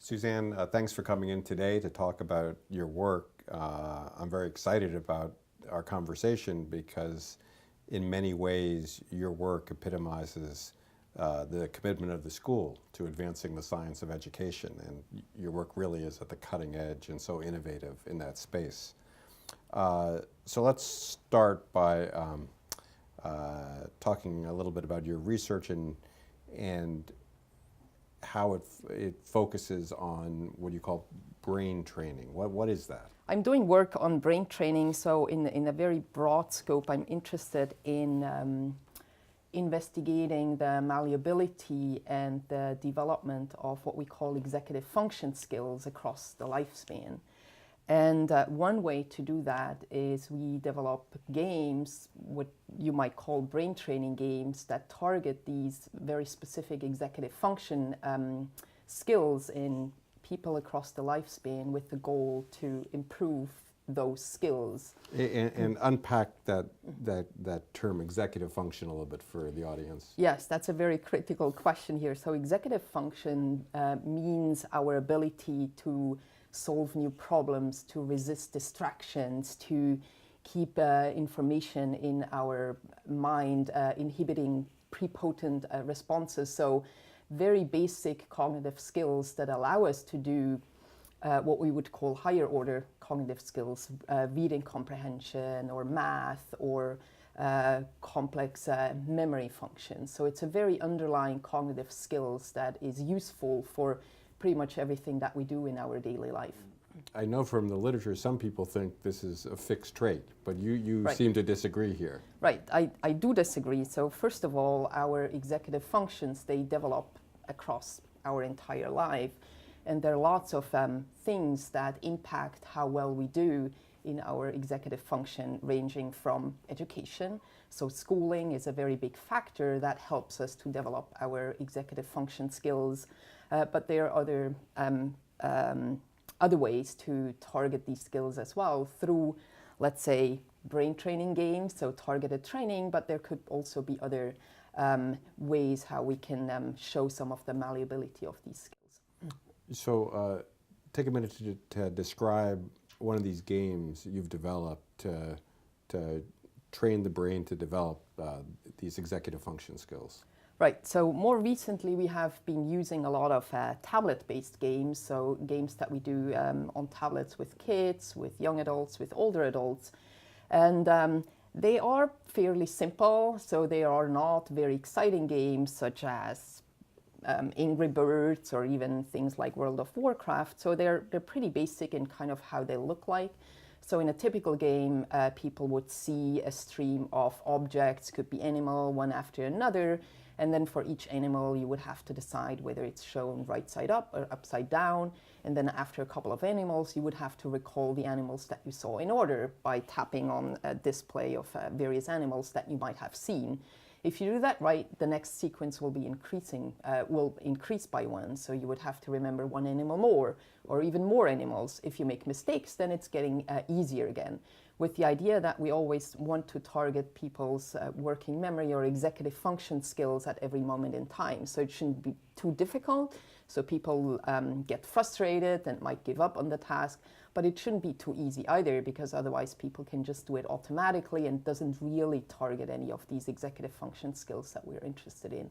Susanne, thanks for coming in today to talk about your work. I'm very excited about our conversation because in many ways your work epitomizes the commitment of the school to advancing the science of education, and your work really is at the cutting edge and so innovative in that space. So let's start by talking a little bit about your research and how it focuses on what you call brain training. What is that? I'm doing work on brain training, so in a very broad scope, I'm interested in investigating the malleability and the development of what we call executive function skills across the lifespan. And one way to do that is we develop games, what you might call brain training games, that target these very specific executive function skills in people across the lifespan with the goal to improve those skills. And unpack that term executive function a little bit for the audience. Yes, that's a very critical question here. So executive function means our ability to solve new problems, to resist distractions, to keep information in our mind, inhibiting prepotent responses. So very basic cognitive skills that allow us to do what we would call higher order cognitive skills, reading comprehension or math or complex memory functions. So it's a very underlying cognitive skills that is useful for pretty much everything that we do in our daily life. I know from the literature some people think this is a fixed trait, but you Right. seem to disagree here. Right, I do disagree. So first of all, our executive functions, they develop across our entire life. And there are lots of things that impact how well we do in our executive function, ranging from education. So schooling is a very big factor that helps us to develop our executive function skills. But there are other ways to target these skills as well through, let's say, brain training games, so targeted training, but there could also be other ways how we can show some of the malleability of these skills. So take a minute to describe one of these games you've developed to train the brain to develop these executive function skills. Right, so more recently we have been using a lot of tablet-based games, so games that we do on tablets with kids, with young adults, with older adults. And they are fairly simple, so they are not very exciting games such as Angry Birds or even things like World of Warcraft. So they're pretty basic in kind of how they look like. So in a typical game, people would see a stream of objects, could be animal, one after another. And then for each animal, you would have to decide whether it's shown right side up or upside down. And then after a couple of animals, you would have to recall the animals that you saw in order by tapping on a display of various animals that you might have seen. If you do that right, the next sequence will be will increase by one. So you would have to remember one animal more, or even more animals. If you make mistakes, then it's getting easier again, with the idea that we always want to target people's working memory or executive function skills at every moment in time. So it shouldn't be too difficult, so people get frustrated and might give up on the task, but it shouldn't be too easy either, because otherwise people can just do it automatically and doesn't really target any of these executive function skills that we're interested in.